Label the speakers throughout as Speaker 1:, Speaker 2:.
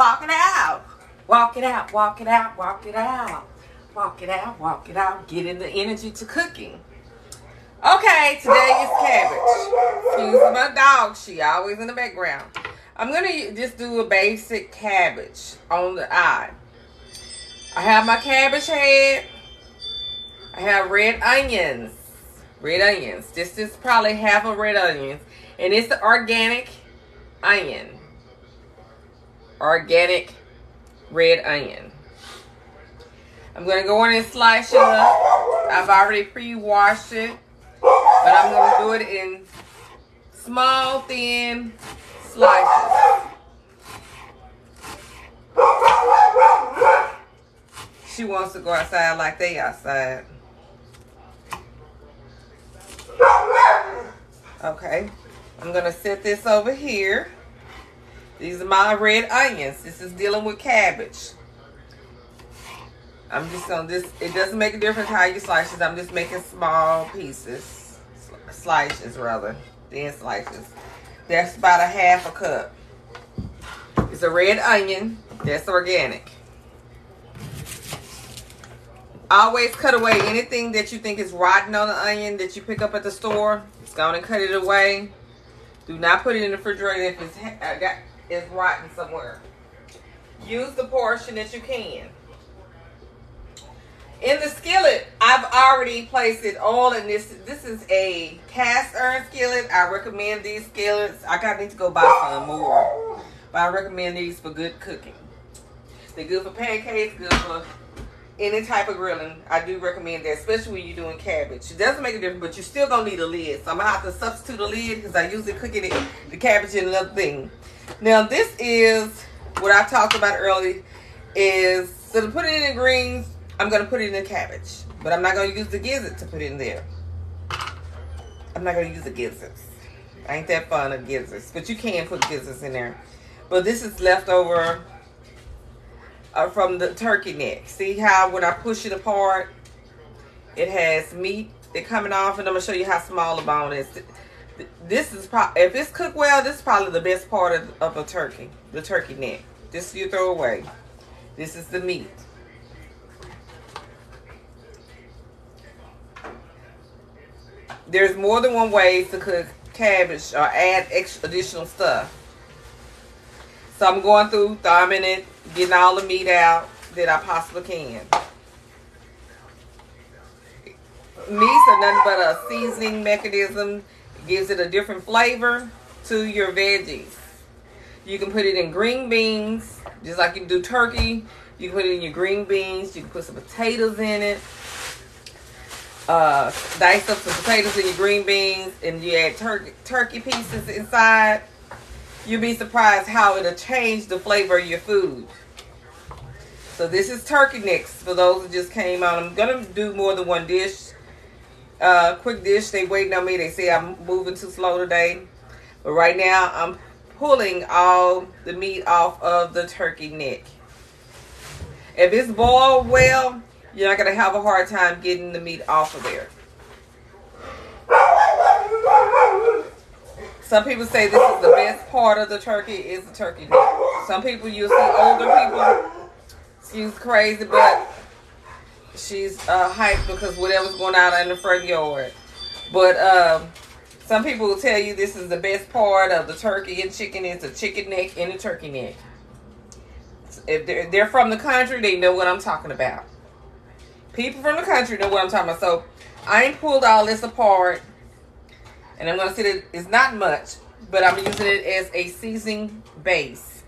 Speaker 1: Walk it out. Walk it out, walk it out, walk it out. Walk it out, walk it out. Getting the energy to cooking. Okay, today is cabbage. Excuse my dog. She always in the background. I'm going to just do a basic cabbage on the eye. I have my cabbage head. I have red onions. Red onions. This is probably half a red onion. And it's the organic onion. Organic red onion. I'm going to go in and slice it up. I've already pre-washed it. But I'm going to do it in small, thin slices. She wants to go outside like they outside. Okay. I'm going to set this over here. These are my red onions. This is dealing with cabbage. I'm just going to it doesn't make a difference how you slice it. I'm just making small pieces. Slices, rather. Thin slices. That's about a half a cup. It's a red onion. That's organic. Always cut away anything that you think is rotten on the onion that you pick up at the store. Just go and cut it away. Do not put it in the refrigerator if it's rotten somewhere. Use the portion that you can. In the skillet, I've already placed it all in this. This is a cast iron skillet. I recommend these skillets. I need to go buy some more. But I recommend these for good cooking. They're good for pancakes, good for any type of grilling. I do recommend that, especially when you're doing cabbage. It doesn't make a difference, but you're still going to need a lid. So I'm going to have to substitute a lid because I usually cook the cabbage in another thing. Now, this is what I talked about earlier. So to put it in the greens, I'm going to put it in the cabbage. But I'm not going to use the gizzard to put it in there. I'm not going to use the gizzards. I ain't that fond of gizzards. But you can put gizzards in there. But this is leftover from the turkey neck. See how when I push it apart, it has meat that coming off, and I'm gonna show you how small the bone is. This is probably, if it's cooked well, this is probably the best part of a turkey, the turkey neck. This you throw away. This is the meat. There's more than one way to cook cabbage or add additional stuff. So I'm going through, thumbing it, getting all the meat out that I possibly can. Meats are nothing but a seasoning mechanism. It gives it a different flavor to your veggies. You can put it in green beans, just like you do turkey. You can put it in your green beans. You can put some potatoes in it. Dice up some potatoes in your green beans, and you add turkey pieces inside. You'll be surprised how it'll change the flavor of your food. So this is turkey necks for those that just came on. I'm going to do more than one dish. Quick dish. They waiting on me. They say I'm moving too slow today. But right now, I'm pulling all the meat off of the turkey neck. If it's boiled well, you're not going to have a hard time getting the meat off of there. Some people say this is the best part of the turkey is the turkey neck. Some people, you'll see older people, excuse crazy, but she's hyped because whatever's going on in the front yard. But some people will tell you this is the best part of the turkey and chicken is the chicken neck and the turkey neck. If they're from the country, they know what I'm talking about. People from the country know what I'm talking about. So I ain't pulled all this apart. And I'm going to say that it's not much, but I'm using it as a seasoning base.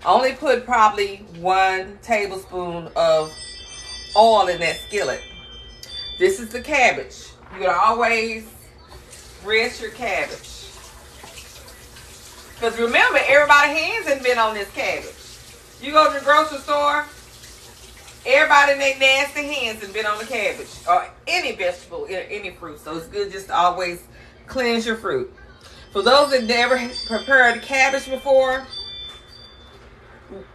Speaker 1: I only put probably 1 tablespoon of oil in that skillet. This is the cabbage. You're going to always rinse your cabbage. Because remember, everybody's hands ain't been on this cabbage. You go to the grocery store, everybody in their nasty hands has been on the cabbage or any vegetable, any fruit. So it's good just to always cleanse your fruit. For those that never prepared cabbage before,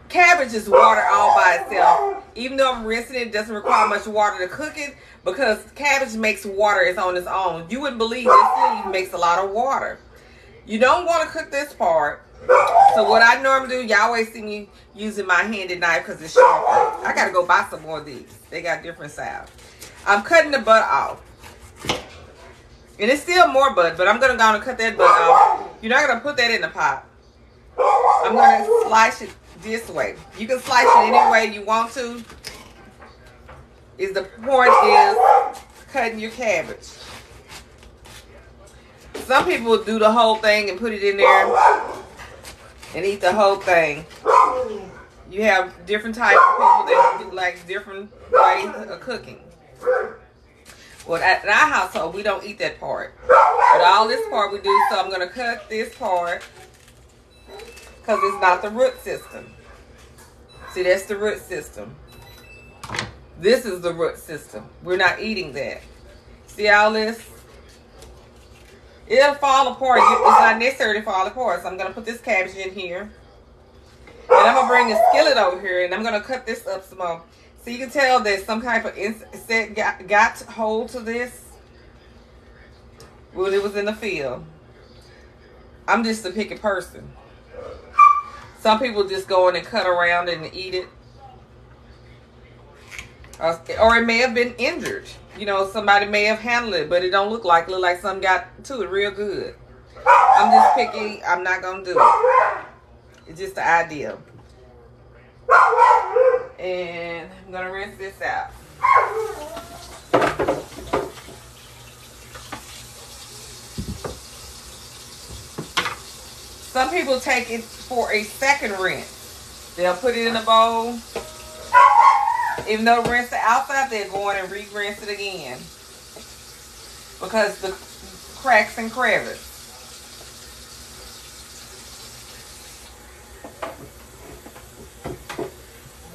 Speaker 1: cabbage is water all by itself. Even though I'm rinsing it, it doesn't require much water to cook it because cabbage makes water on its own. You wouldn't believe this leaf makes a lot of water. You don't want to cook this part. So what I normally do, y'all always see me using my handy knife because it's sharper. I got to go buy some more of these. They got different styles. I'm cutting the butt off. And it's still more butt, but I'm going to go and cut that butt off. You're not going to put that in the pot. I'm going to slice it this way. You can slice it any way you want to. The point is cutting your cabbage. Some people do the whole thing and put it in there and eat the whole thing. You have different types of people that do like different ways of cooking. Well, at our household, we don't eat that part. But all this part we do, so I'm going to cut this part because it's not the root system. See, that's the root system. This is the root system. We're not eating that. See all this? It'll fall apart. It's not necessary to fall apart. So I'm going to put this cabbage in here. And I'm going to bring the skillet over here. And I'm going to cut this up some more. So you can tell that some type of insect got hold to this when it was in the field. I'm just a picky person. Some people just go in and cut around and eat it. Or it may have been injured. You know, somebody may have handled it, but it don't look like something got to it real good. I'm just picky. I'm not going to do it. It's just the idea. And I'm going to rinse this out. Some people take it for a second rinse. They'll put it in a bowl. Even though rinse the outside, they'll go in and re-rinse it again. Because the cracks and crevices.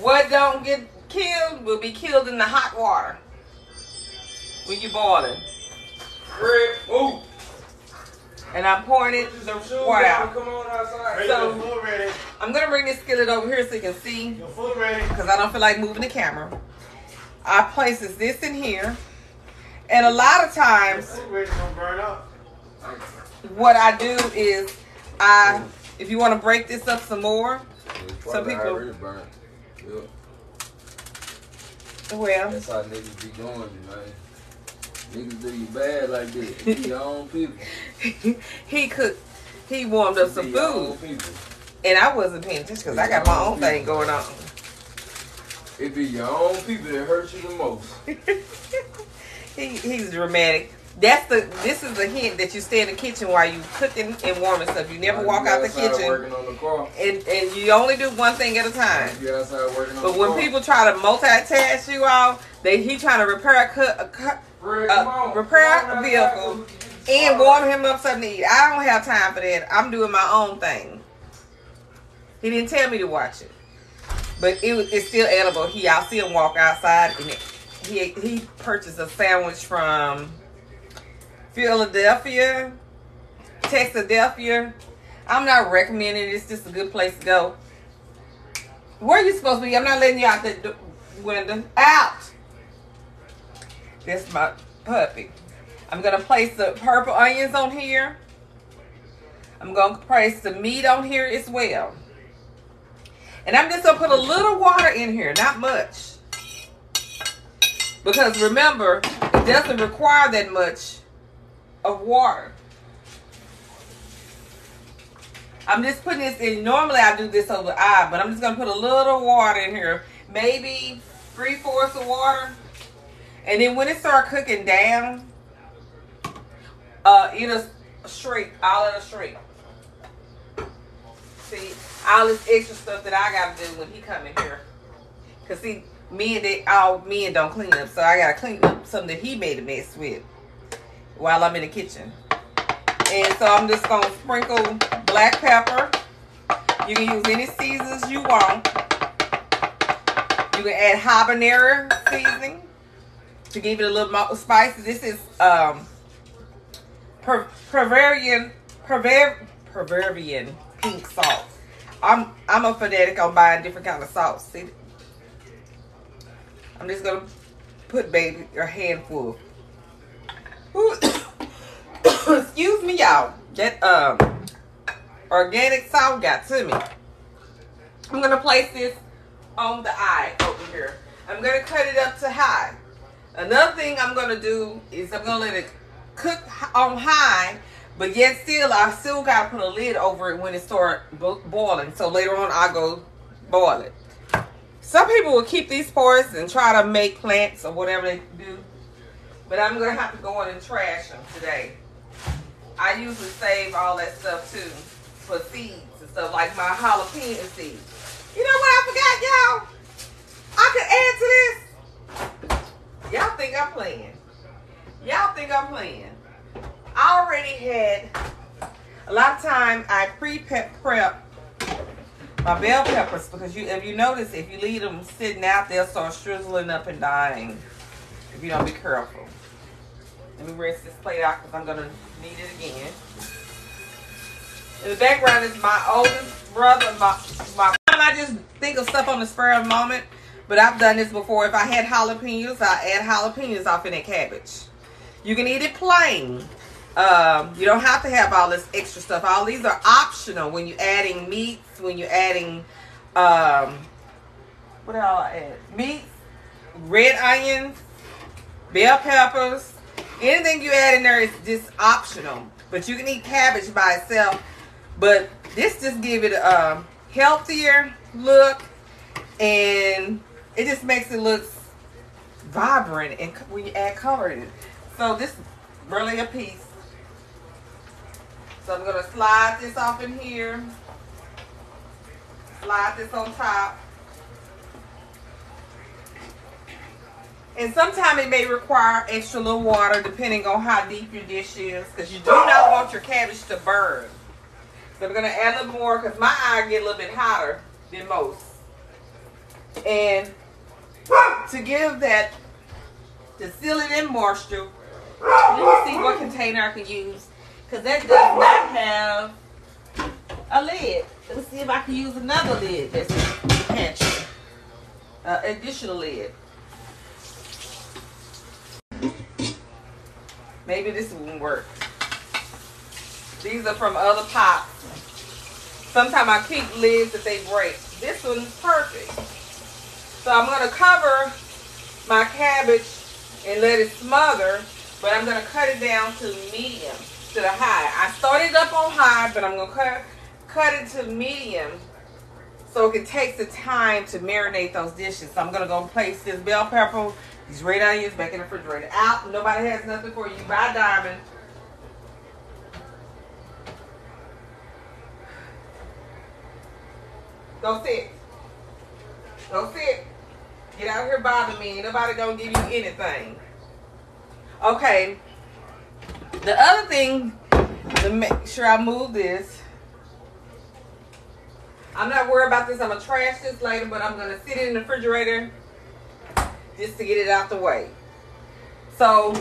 Speaker 1: What don't get killed will be killed in the hot water when you boil it.
Speaker 2: Ooh.
Speaker 1: And I'm pouring it the water out. So I'm gonna bring this skillet over here so you can see, because I don't feel like moving the camera. I place this in here, and a lot of times, what I do is if you want to break this up some more, some people. Well,
Speaker 2: that's how niggas be doing you, man. Niggas do you bad like this. It be your own people.
Speaker 1: He cooked. He warmed up some food, and I wasn't paying attention because I got my own thing going on.
Speaker 2: It be your own people that hurt you the most.
Speaker 1: He's dramatic. This is a hint that you stay in the kitchen while you cooking and warming stuff. You never walk out the kitchen, and you only do one thing at a time. But when people try to multitask you all, he trying to repair a vehicle and warm him up something to eat. I don't have time for that. I'm doing my own thing. He didn't tell me to watch it, but it's still edible. I'll see him walk outside, and he purchased a sandwich from Philadelphia, Texadelphia. I'm not recommending it. It's just a good place to go. Where are you supposed to be? I'm not letting you out the window. Out! That's my puppy. I'm going to place the purple onions on here. I'm going to place the meat on here as well. And I'm just going to put a little water in here. Not much. Because remember, it doesn't require that much of water. I'm just putting this in. Normally I do this over eye, but I'm just going to put a little water in here. Maybe 3/4 of water. And then when it starts cooking down, it'll shrink. All it'll shrink. See, all this extra stuff that I got to do when he come in here. Because see, all men don't clean up. So I got to clean up something that he made a mess with while I'm in the kitchen. And so I'm just going to sprinkle black pepper. You can use any seasons you want. You can add habanero seasoning to give it a little more spicy. This is Bavarian pink salt. I'm a fanatic on buying different kind of salts. See, I'm just gonna put a handful. Excuse me, y'all. That organic salt got to me. I'm going to place this on the eye over here. I'm going to cut it up to high. Another thing I'm going to do is I'm going to let it cook on high, but yet still, I still got to put a lid over it when it starts boiling. So later on, I'll go boil it. Some people will keep these parts and try to make plants or whatever they do. But I'm going to have to go in and trash them today. I usually save all that stuff too for seeds and stuff like my jalapeno seeds. You know what I forgot, y'all? I could add to this. Y'all think I'm playing. Y'all think I'm playing. I already had, a lot of time I prep my bell peppers because if you notice, if you leave them sitting out, they'll start shriveling up and dying if you don't be careful. Let me rinse this plate out because I'm going to need it again. In the background is my oldest brother. I just think of stuff on the spur of the moment, but I've done this before. If I had jalapenos, I add jalapenos off in that cabbage. You can eat it plain. You don't have to have all this extra stuff. All these are optional when you're adding meats, when you're adding, what else I add? Meats, red onions, bell peppers. Anything you add in there is just optional. But you can eat cabbage by itself. But this just give it a healthier look. And it just makes it look vibrant and when you add color in it. So this is really a piece. So I'm going to slide this off in here. Slide this on top. And sometimes it may require extra little water depending on how deep your dish is. Because you do not want your cabbage to burn. So I'm going to add a little more because my eye get a little bit hotter than most. And to give that, to seal it in moisture, let me see what container I can use. Because that does not have a lid. Let me see if I can use another lid that's in the pantry. Additional lid. Maybe this won't work. These are from other pots. Sometimes I keep lids that they break. This one's perfect. So I'm going to cover my cabbage and let it smother, but I'm going to cut it down to medium, to the high. I started up on high, but I'm going to cut it to medium so it can take the time to marinate those dishes. So I'm going to go place this bell pepper, these red onions back in the refrigerator. Out. Nobody has nothing for you. Buy Diamond. Go sit. Go sit. Get out here bothering me. Ain't nobody gonna give you anything. Okay. The other thing, to make sure I move this. I'm not worried about this. I'm gonna trash this later, but I'm gonna sit it in the refrigerator just to get it out the way. So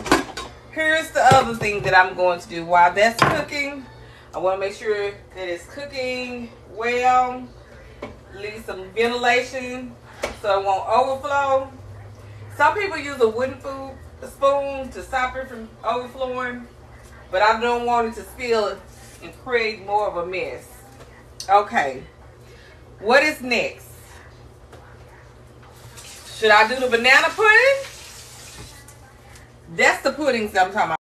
Speaker 1: here's the other thing that I'm going to do while that's cooking. I want to make sure that it's cooking well. Leave some ventilation so it won't overflow. Some people use a wooden spoon to stop it from overflowing, but I don't want it to spill and create more of a mess. Okay, what is next? Should I do the banana pudding? That's the puddings I'm talking about.